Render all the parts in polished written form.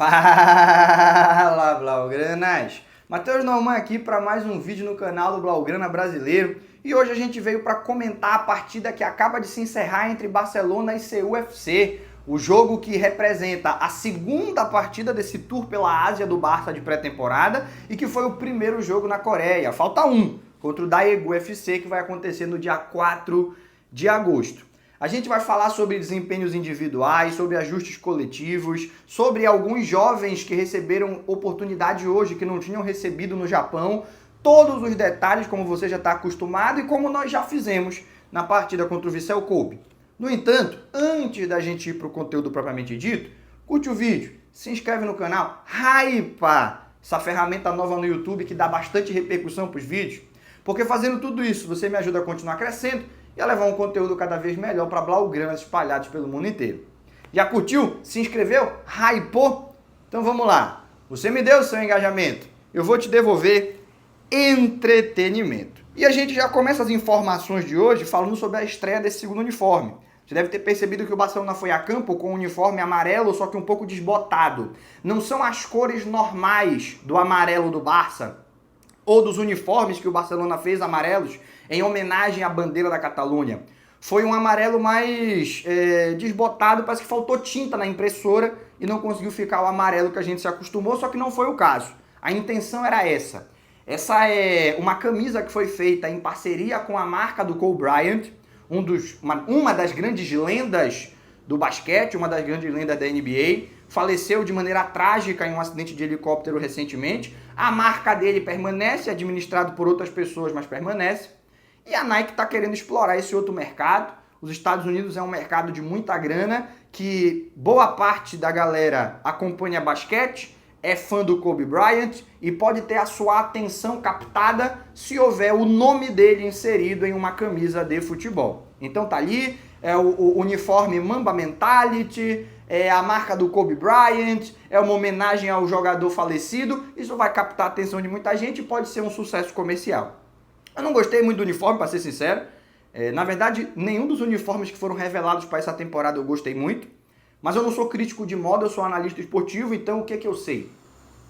Fala, Blaugranas! Matheus Norman aqui para mais um vídeo no canal do Blaugrana Brasileiro. E hoje a gente veio para comentar a partida que acaba de se encerrar entre Barcelona e CUFC. O jogo que representa a segunda partida desse tour pela Ásia do Barça de pré-temporada e que foi o primeiro jogo na Coreia. Falta um, contra o Daegu FC, que vai acontecer no dia 4 de agosto. A gente vai falar sobre desempenhos individuais, sobre ajustes coletivos, sobre alguns jovens que receberam oportunidade hoje que não tinham recebido no Japão, todos os detalhes como você já está acostumado e como nós já fizemos na partida contra o Vissel Kobe. No entanto, antes da gente ir para o conteúdo propriamente dito, curte o vídeo, se inscreve no canal, hypa essa ferramenta nova no YouTube que dá bastante repercussão para os vídeos, porque fazendo tudo isso você me ajuda a continuar crescendo e a levar um conteúdo cada vez melhor para Blaugranas espalhados pelo mundo inteiro. Já curtiu? Se inscreveu? Hypou? Então vamos lá. Você me deu o seu engajamento, eu vou te devolver entretenimento. E a gente já começa as informações de hoje falando sobre a estreia desse segundo uniforme. Você deve ter percebido que o Barcelona foi a campo com um uniforme amarelo, só que um pouco desbotado. Não são as cores normais do amarelo do Barça, ou dos uniformes que o Barcelona fez amarelos, em homenagem à bandeira da Catalunha. Foi um amarelo mais desbotado, parece que faltou tinta na impressora e não conseguiu ficar o amarelo que a gente se acostumou, só que não foi o caso. A intenção era essa. Essa é uma camisa que foi feita em parceria com a marca do Kobe Bryant, uma das grandes lendas do basquete, uma das grandes lendas da NBA, faleceu de maneira trágica em um acidente de helicóptero recentemente. A marca dele permanece, administrado por outras pessoas, mas permanece. E a Nike está querendo explorar esse outro mercado. Os Estados Unidos é um mercado de muita grana, que boa parte da galera acompanha basquete, é fã do Kobe Bryant e pode ter a sua atenção captada se houver o nome dele inserido em uma camisa de futebol. Então tá ali, é o uniforme Mamba Mentality, é a marca do Kobe Bryant, é uma homenagem ao jogador falecido. Isso vai captar a atenção de muita gente e pode ser um sucesso comercial. Eu não gostei muito do uniforme, para ser sincero. Na verdade, nenhum dos uniformes que foram revelados para essa temporada eu gostei muito. Mas eu não sou crítico de moda, eu sou analista esportivo, então o que eu sei?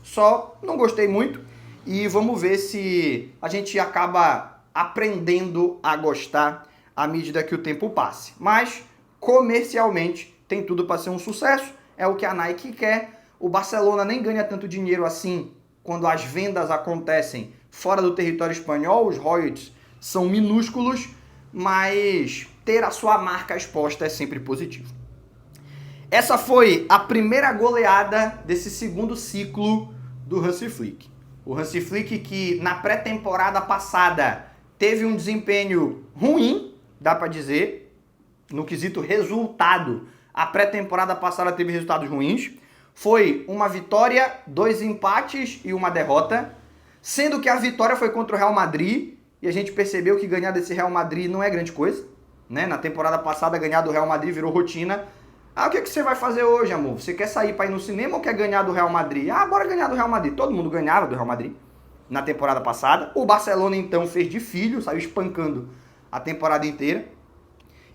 Só não gostei muito e vamos ver se a gente acaba aprendendo a gostar à medida que o tempo passe. Mas, comercialmente, tem tudo para ser um sucesso, é o que a Nike quer. O Barcelona nem ganha tanto dinheiro assim quando as vendas acontecem fora do território espanhol, os royalties são minúsculos, mas ter a sua marca exposta é sempre positivo. Essa foi a primeira goleada desse segundo ciclo do Hansi Flick. O Hansi Flick que na pré-temporada passada teve um desempenho ruim, dá para dizer, no quesito resultado. A pré-temporada passada teve resultados ruins. Foi uma vitória, 2 empates e uma derrota, sendo que a vitória foi contra o Real Madrid e a gente percebeu que ganhar desse Real Madrid não é grande coisa, né? Na temporada passada ganhar do Real Madrid virou rotina. O que você vai fazer hoje, amor? Você quer sair para ir no cinema ou quer ganhar do Real Madrid? Bora ganhar do Real Madrid. Todo mundo ganhava do Real Madrid na temporada passada. O Barcelona, então, fez de filho, saiu espancando a temporada inteira.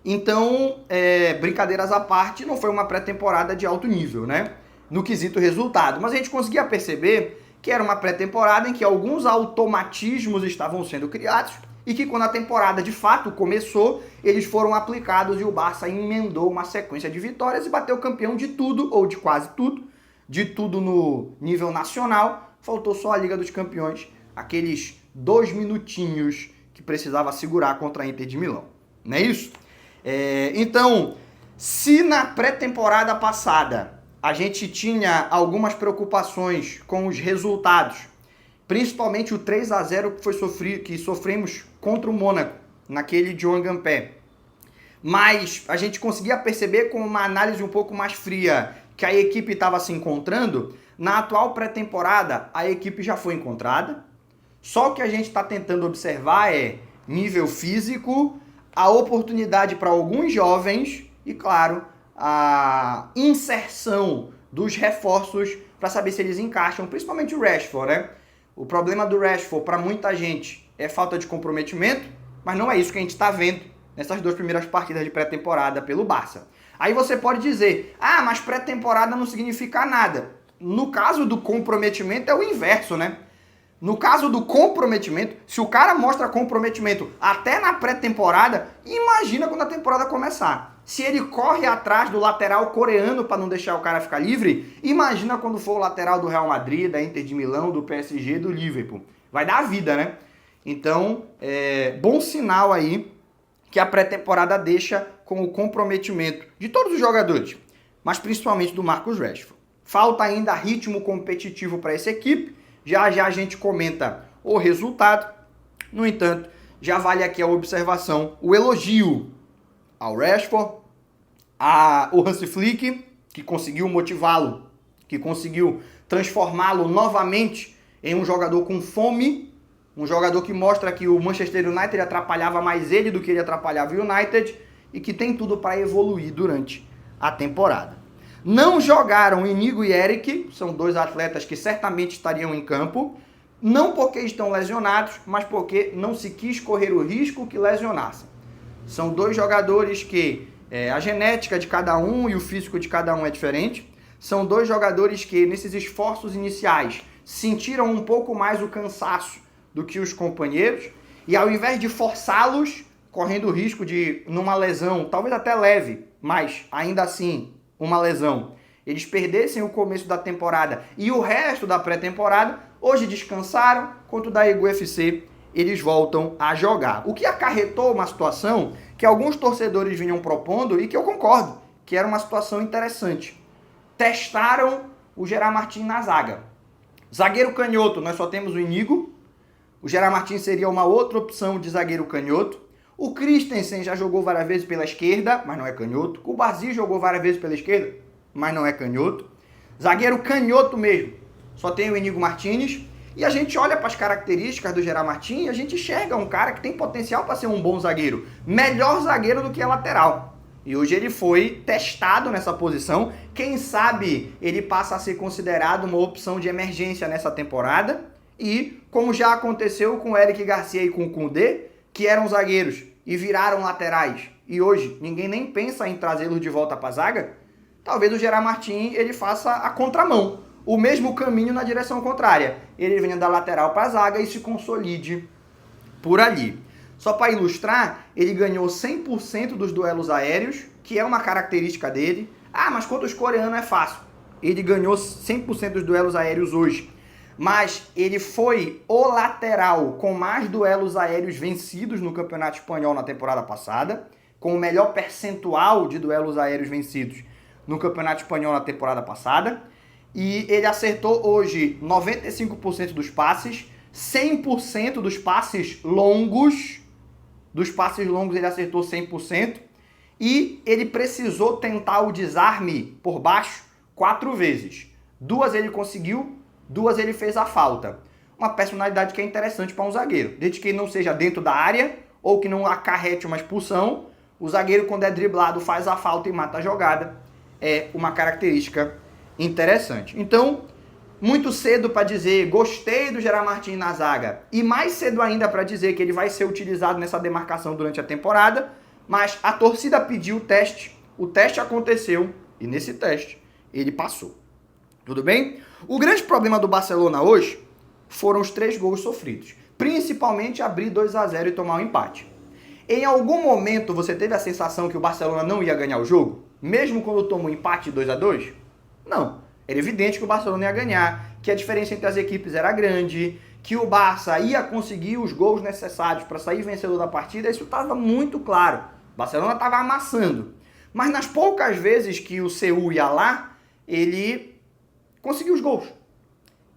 Então, brincadeiras à parte, não foi uma pré-temporada de alto nível, né? No quesito resultado. Mas a gente conseguia perceber que era uma pré-temporada em que alguns automatismos estavam sendo criados e que quando a temporada de fato começou, eles foram aplicados e o Barça emendou uma sequência de vitórias e bateu campeão de tudo, ou de quase tudo, de tudo no nível nacional. Faltou só a Liga dos Campeões, aqueles 2 minutinhos que precisava segurar contra a Inter de Milão. Não é isso? Então, se na pré-temporada passada a gente tinha algumas preocupações com os resultados, principalmente o 3-0 que sofremos contra o Mônaco, naquele de Ouanganpé. Mas a gente conseguia perceber com uma análise um pouco mais fria que a equipe estava se encontrando. Na atual pré-temporada, a equipe já foi encontrada. Só o que a gente está tentando observar é nível físico, a oportunidade para alguns jovens e, claro, a inserção dos reforços para saber se eles encaixam, principalmente o Rashford, né? O problema do Rashford para muita gente é falta de comprometimento, mas não é isso que a gente está vendo nessas 2 primeiras partidas de pré-temporada pelo Barça. Aí você pode dizer, mas pré-temporada não significa nada. no caso do comprometimento é o inverso, né? No caso do comprometimento, se o cara mostra comprometimento até na pré-temporada, imagina quando a temporada começar. Se ele corre atrás do lateral coreano para não deixar o cara ficar livre, imagina quando for o lateral do Real Madrid, da Inter de Milão, do PSG, do Liverpool. Vai dar a vida, né? Então, bom sinal aí que a pré-temporada deixa com o comprometimento de todos os jogadores, mas principalmente do Marcus Rashford. Falta ainda ritmo competitivo para essa equipe, já já a gente comenta o resultado. No entanto, já vale aqui a observação, o elogio ao Rashford, ao Hansi Flick, que conseguiu motivá-lo, que conseguiu transformá-lo novamente em um jogador com fome, um jogador que mostra que o Manchester United atrapalhava mais ele do que ele atrapalhava o United e que tem tudo para evoluir durante a temporada. Não jogaram Inigo e Eric, são dois atletas que certamente estariam em campo, não porque estão lesionados, mas porque não se quis correr o risco que lesionassem. São dois jogadores que a genética de cada um e o físico de cada um é diferente. São dois jogadores que, nesses esforços iniciais, sentiram um pouco mais o cansaço do que os companheiros. E ao invés de forçá-los, correndo o risco de, numa lesão, talvez até leve, mas ainda assim uma lesão, eles perdessem o começo da temporada e o resto da pré-temporada, hoje descansaram, quanto da UFC eles voltam a jogar. O que acarretou uma situação que alguns torcedores vinham propondo e que eu concordo, que era uma situação interessante. Testaram o Gerard Martin na zaga. Zagueiro canhoto, nós só temos o Inigo. O Gerard Martin seria uma outra opção de zagueiro canhoto. O Christensen já jogou várias vezes pela esquerda, mas não é canhoto. O Basile jogou várias vezes pela esquerda, mas não é canhoto. Zagueiro canhoto mesmo, só tem o Inigo Martínez. E a gente olha para as características do Gerard Martin e a gente enxerga um cara que tem potencial para ser um bom zagueiro. Melhor zagueiro do que a lateral. E hoje ele foi testado nessa posição. Quem sabe ele passa a ser considerado uma opção de emergência nessa temporada. E como já aconteceu com o Eric Garcia e com o Koundé, que eram zagueiros e viraram laterais, e hoje ninguém nem pensa em trazê-los de volta para a zaga, talvez o Gerard Martin ele faça a contramão. O mesmo caminho na direção contrária. Ele venha da lateral para a zaga e se consolide por ali. Só para ilustrar, ele ganhou 100% dos duelos aéreos, que é uma característica dele. Ah, mas contra os coreanos é fácil. Ele ganhou 100% dos duelos aéreos hoje. Mas ele foi o lateral com mais duelos aéreos vencidos no Campeonato Espanhol na temporada passada, com o melhor percentual de duelos aéreos vencidos no Campeonato Espanhol na temporada passada. E ele acertou hoje 95% dos passes, 100% dos passes longos. Dos passes longos ele acertou 100%. E ele precisou tentar o desarme por baixo 4 vezes. 2 ele conseguiu, 2 ele fez a falta. Uma personalidade que é interessante para um zagueiro. Desde que ele não seja dentro da área ou que não acarrete uma expulsão, o zagueiro quando é driblado faz a falta e mata a jogada. É uma característica interessante. Então, muito cedo para dizer gostei do Gerard Martin na zaga e mais cedo ainda para dizer que ele vai ser utilizado nessa demarcação durante a temporada, mas a torcida pediu o teste aconteceu e nesse teste ele passou. Tudo bem? O grande problema do Barcelona hoje foram os 3 gols sofridos, principalmente abrir 2-0 e tomar um empate. Em algum momento você teve a sensação que o Barcelona não ia ganhar o jogo, mesmo quando tomou um empate 2-2? Não, era evidente que o Barcelona ia ganhar, que a diferença entre as equipes era grande, que o Barça ia conseguir os gols necessários para sair vencedor da partida, isso estava muito claro. O Barcelona estava amassando. Mas nas poucas vezes que o CU ia lá, ele conseguiu os gols.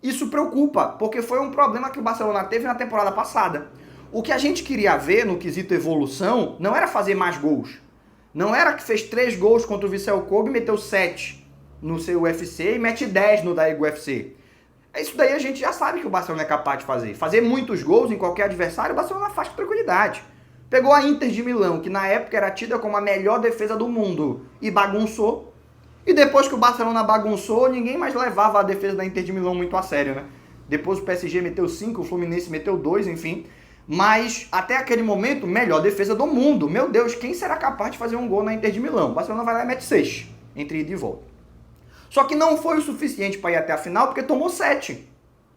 Isso preocupa, porque foi um problema que o Barcelona teve na temporada passada. O que a gente queria ver no quesito evolução não era fazer mais gols. Não era que fez 3 gols contra o Vissel Kobe e meteu 7 no seu UFC e mete 10 no da UFC. Isso daí a gente já sabe que o Barcelona é capaz de fazer. Fazer muitos gols em qualquer adversário, o Barcelona faz com tranquilidade. Pegou a Inter de Milão, que na época era tida como a melhor defesa do mundo, e bagunçou. E depois que o Barcelona bagunçou, ninguém mais levava a defesa da Inter de Milão muito a sério, né? Depois o PSG meteu 5, o Fluminense meteu 2, enfim. Mas até aquele momento, melhor defesa do mundo. Meu Deus, quem será capaz de fazer um gol na Inter de Milão? O Barcelona vai lá e mete 6, entre ida e volta. Só que não foi o suficiente para ir até a final, porque tomou 7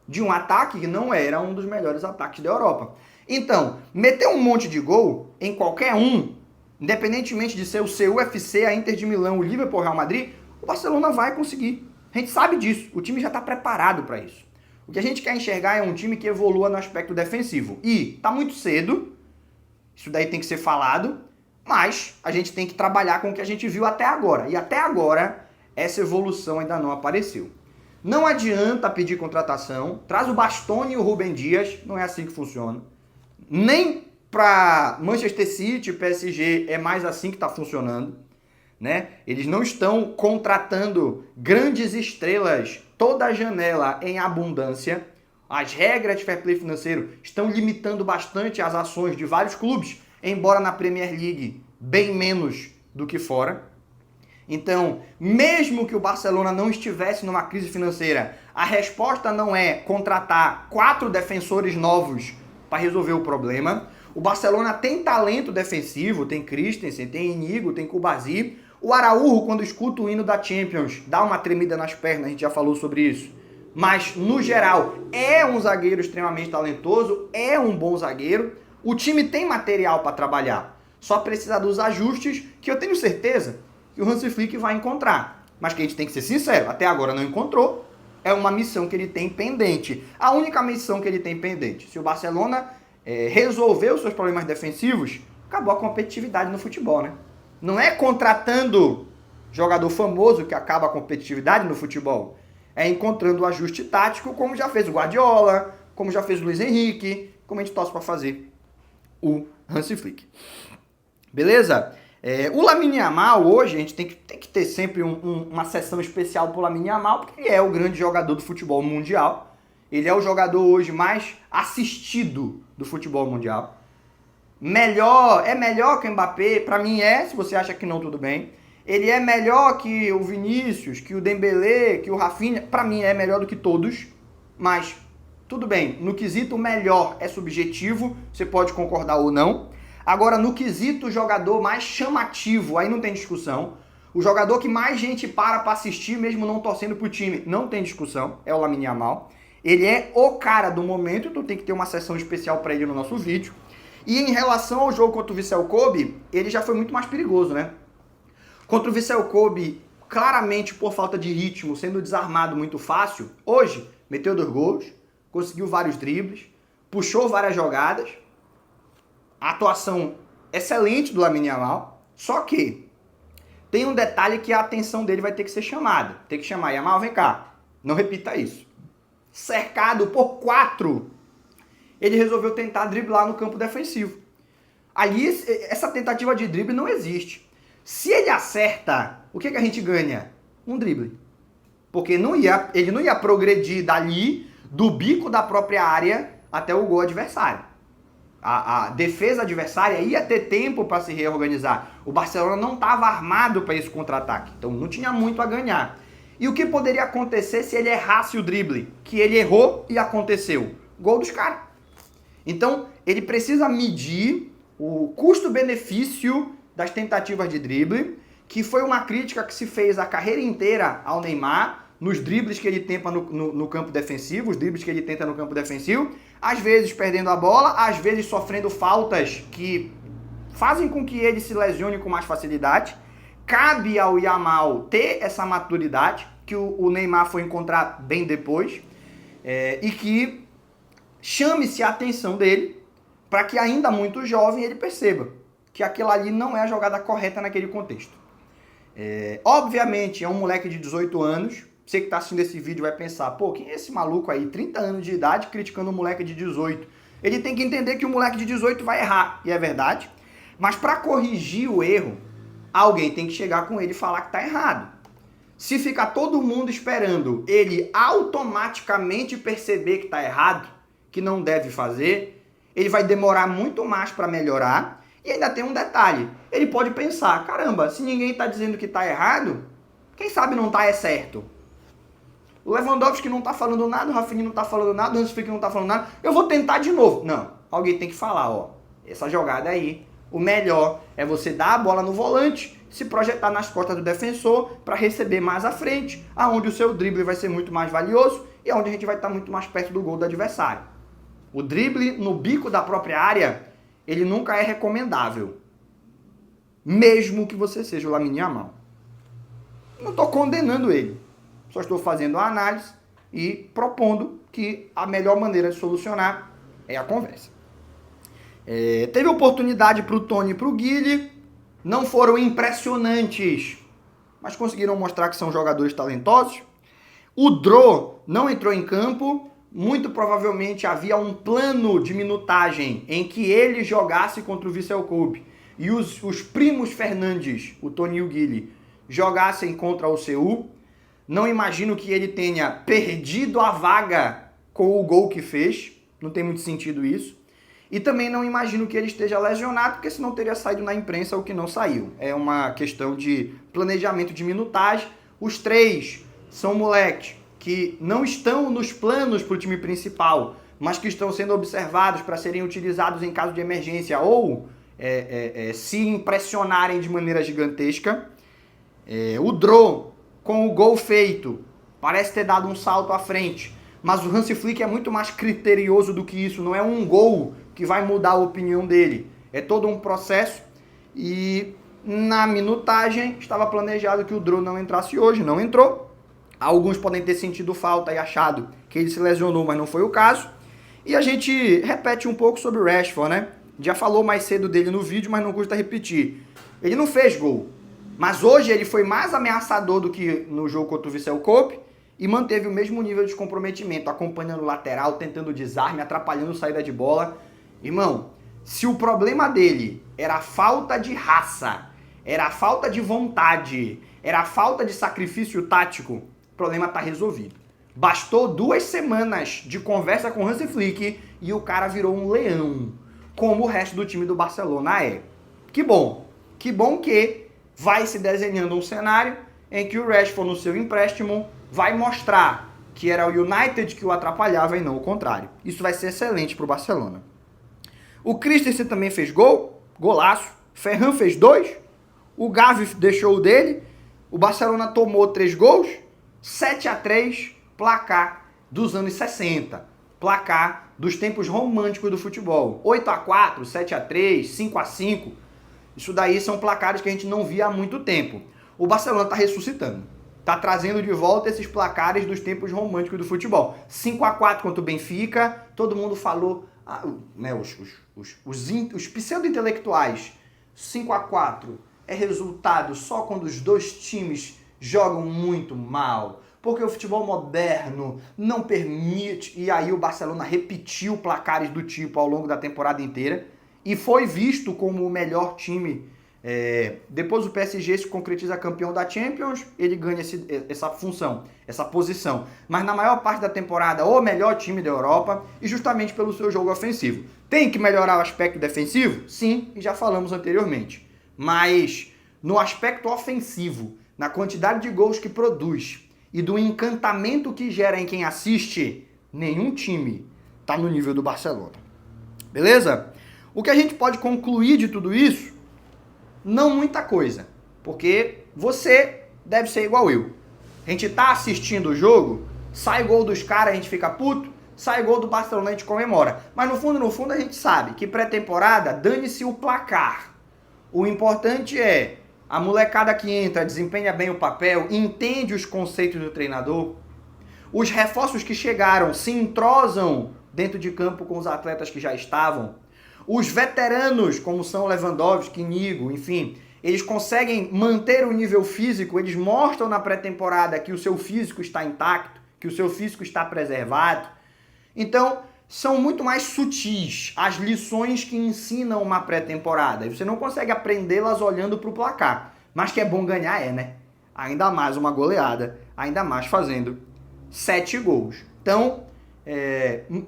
de um ataque que não era um dos melhores ataques da Europa. Então, meter um monte de gol em qualquer um, independentemente de ser o CUFC, a Inter de Milão, o Liverpool, o Real Madrid, o Barcelona vai conseguir. A gente sabe disso, o time já está preparado para isso. O que a gente quer enxergar é um time que evolua no aspecto defensivo. E está muito cedo, isso daí tem que ser falado, mas a gente tem que trabalhar com o que a gente viu até agora. E até agora, essa evolução ainda não apareceu. Não adianta pedir contratação, traz o Bastoni e o Rúben Dias, não é assim que funciona. Nem para Manchester City, PSG, é mais assim que está funcionando, né? Eles não estão contratando grandes estrelas toda a janela em abundância. As regras de fair play financeiro estão limitando bastante as ações de vários clubes, embora na Premier League bem menos do que fora. Então, mesmo que o Barcelona não estivesse numa crise financeira, a resposta não é contratar 4 defensores novos para resolver o problema. O Barcelona tem talento defensivo, tem Christensen, tem Inigo, tem Kubasi. O Araújo, quando escuta o hino da Champions, dá uma tremida nas pernas, a gente já falou sobre isso. Mas, no geral, é um zagueiro extremamente talentoso, é um bom zagueiro. O time tem material para trabalhar, só precisa dos ajustes que eu tenho certeza que o Hansi Flick vai encontrar. Mas que a gente tem que ser sincero, até agora não encontrou. É uma missão que ele tem pendente. A única missão que ele tem pendente. Se o Barcelona resolver os seus problemas defensivos, acabou a competitividade no futebol, né? Não é contratando jogador famoso que acaba a competitividade no futebol. É encontrando o ajuste tático, como já fez o Guardiola, como já fez o Luiz Henrique, como a gente torce para fazer o Hansi Flick. Beleza? O Lamine Yamal hoje, a gente tem que ter sempre uma sessão especial pro Lamine Yamal, porque ele é o grande jogador do futebol mundial. Ele é o jogador hoje mais assistido do futebol mundial. É melhor que o Mbappé, pra mim se você acha que não, tudo bem. Ele é melhor que o Vinícius, que o Dembélé, que o Rafinha, pra mim é melhor do que todos, mas tudo bem, no quesito melhor é subjetivo, você pode concordar ou não. Agora, no quesito jogador mais chamativo, aí não tem discussão. O jogador que mais gente para assistir, mesmo não torcendo pro time, não tem discussão, é o Lamine Yamal. Ele é o cara do momento, então tem que ter uma sessão especial para ele no nosso vídeo. E em relação ao jogo contra o Vissel Kobe, ele já foi muito mais perigoso, né? Contra o Vissel Kobe, claramente por falta de ritmo, sendo desarmado muito fácil, hoje meteu 2 gols, conseguiu vários dribles, puxou várias jogadas. A atuação excelente do Lamine Yamal, só que tem um detalhe que a atenção dele vai ter que ser chamada. Tem que chamar, Yamal, vem cá, não repita isso. Cercado por 4, ele resolveu tentar driblar no campo defensivo. Ali, essa tentativa de drible não existe. Se ele acerta, o que a gente ganha? Um drible. Porque ele não ia progredir dali, do bico da própria área, até o gol adversário. A defesa adversária ia ter tempo para se reorganizar. O Barcelona não estava armado para esse contra-ataque, então não tinha muito a ganhar. E o que poderia acontecer se ele errasse o drible? Que ele errou e aconteceu. Gol dos caras. Então, ele precisa medir o custo-benefício das tentativas de drible, que foi uma crítica que se fez a carreira inteira ao Neymar, nos dribles que ele tenta no campo defensivo, os dribles que ele tenta no campo defensivo, às vezes perdendo a bola, às vezes sofrendo faltas que fazem com que ele se lesione com mais facilidade. Cabe ao Yamal ter essa maturidade, que o Neymar foi encontrar bem depois, e que chame-se a atenção dele, para que ainda muito jovem ele perceba que aquilo ali não é a jogada correta naquele contexto. Obviamente é um moleque de 18 anos, você que está assistindo esse vídeo vai pensar, pô, quem é esse maluco aí, 30 anos de idade, criticando um moleque de 18? Ele tem que entender que o moleque de 18 vai errar, e é verdade, mas para corrigir o erro, alguém tem que chegar com ele e falar que está errado. Se ficar todo mundo esperando ele automaticamente perceber que está errado, que não deve fazer, ele vai demorar muito mais para melhorar. E ainda tem um detalhe, ele pode pensar, caramba, se ninguém está dizendo que está errado, quem sabe não está certo? O Lewandowski não está falando nada, o Rafinha não está falando nada, o Hans Flick não está falando nada, eu vou tentar de novo. Não, alguém tem que falar, essa jogada aí, o melhor é você dar a bola no volante, se projetar nas costas do defensor para receber mais à frente, aonde o seu drible vai ser muito mais valioso e onde a gente vai estar muito mais perto do gol do adversário. O drible no bico da própria área, ele nunca é recomendável, mesmo que você seja o Lamine Yamal. Não estou condenando ele, só estou fazendo a análise e propondo que a melhor maneira de solucionar é a conversa. Teve oportunidade para o Tony e para o Guile, não foram impressionantes, mas conseguiram mostrar que são jogadores talentosos. O Dro não entrou em campo, muito provavelmente havia um plano de minutagem em que ele jogasse contra o Vissel Kobe e os primos Fernandes, o Tony e o Guile, jogassem contra o Seul. Não imagino que ele tenha perdido a vaga com o gol que fez, não tem muito sentido isso. E também não imagino que ele esteja lesionado, porque senão teria saído na imprensa o que não saiu. É uma questão de planejamento de minutagem. Os três são moleques que não estão nos planos para o time principal, mas que estão sendo observados para serem utilizados em caso de emergência ou se impressionarem de maneira gigantesca. O Dro, com o gol feito, parece ter dado um salto à frente, mas o Hansi Flick é muito mais criterioso do que isso. Não é um gol que vai mudar a opinião dele. É todo um processo e na minutagem estava planejado que o Dro não entrasse hoje, não entrou. Alguns podem ter sentido falta e achado que ele se lesionou, mas não foi o caso. E a gente repete um pouco sobre o Rashford, né? Já falou mais cedo dele no vídeo, mas não custa repetir. Ele não fez gol, mas hoje ele foi mais ameaçador do que no jogo contra o Vissel Kobe e manteve o mesmo nível de comprometimento, acompanhando o lateral, tentando desarme, atrapalhando saída de bola. Irmão, se o problema dele era a falta de raça, era a falta de vontade, era a falta de sacrifício tático, o problema está resolvido. Bastou 2 semanas de conversa com o Hansi Flick e o cara virou um leão, como o resto do time do Barcelona é. Que bom que vai se desenhando um cenário em que o Rashford, no seu empréstimo, vai mostrar que era o United que o atrapalhava e não o contrário. Isso vai ser excelente para o Barcelona. O Christensen também fez gol, golaço. Ferran fez 2. O Gavi deixou o dele. O Barcelona tomou 3 gols. 7-3, placar dos anos 60. Placar dos tempos românticos do futebol. 8-4, 7-3, 5-5. Isso daí são placares que a gente não via há muito tempo. O Barcelona está ressuscitando. Está trazendo de volta esses placares dos tempos românticos do futebol. 5-4 contra o Benfica. Todo mundo falou... os pseudo-intelectuais, 5-4 é resultado só quando os dois times jogam muito mal, porque o futebol moderno não permite, e aí o Barcelona repetiu placares do tipo ao longo da temporada inteira, e foi visto como o melhor time. Depois o PSG se concretiza campeão da Champions, ele ganha essa função, essa posição. Mas na maior parte da temporada, o melhor time da Europa, e justamente pelo seu jogo ofensivo. Tem que melhorar o aspecto defensivo? Sim, e já falamos anteriormente. Mas no aspecto ofensivo, na quantidade de gols que produz e do encantamento que gera em quem assiste, nenhum time está no nível do Barcelona. Beleza? O que a gente pode concluir de tudo isso? Não muita coisa, porque você deve ser igual eu. A gente tá assistindo o jogo, sai gol dos caras, a gente fica puto, sai gol do Barcelona, a gente comemora. Mas no fundo a gente sabe que pré-temporada, dane-se o placar. O importante é a molecada que entra, desempenha bem o papel, entende os conceitos do treinador. Os reforços que chegaram se entrosam dentro de campo com os atletas que já estavam. Os veteranos, como são Lewandowski, Nigo, enfim, eles conseguem manter o nível físico, eles mostram na pré-temporada que o seu físico está intacto, que o seu físico está preservado. Então, são muito mais sutis as lições que ensinam uma pré-temporada. E você não consegue aprendê-las olhando para o placar. Mas que é bom ganhar né? Ainda mais uma goleada, ainda mais fazendo 7 gols. Então,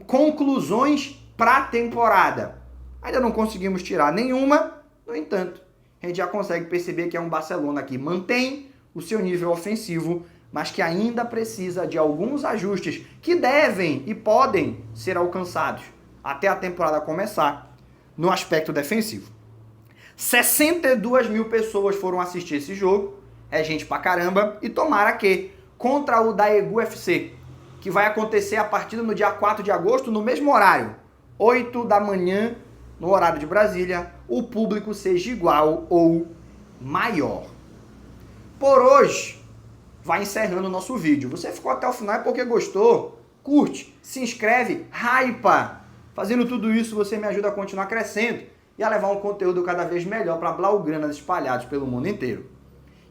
conclusões para a temporada. Ainda não conseguimos tirar nenhuma, no entanto, a gente já consegue perceber que é um Barcelona que mantém o seu nível ofensivo, mas que ainda precisa de alguns ajustes que devem e podem ser alcançados até a temporada começar no aspecto defensivo. 62 mil pessoas foram assistir esse jogo, é gente pra caramba, e tomara que, contra o Daegu FC, que vai acontecer a partida no dia 4 de agosto, no mesmo horário, 8 da manhã, no horário de Brasília, o público seja igual ou maior. Por hoje, vai encerrando o nosso vídeo. Você ficou até o final é porque gostou? Curte, se inscreve, hypa! Fazendo tudo isso, você me ajuda a continuar crescendo e a levar um conteúdo cada vez melhor para blaugranas espalhados pelo mundo inteiro.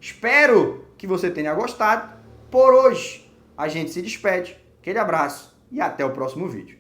Espero que você tenha gostado. Por hoje, a gente se despede. Aquele abraço e até o próximo vídeo.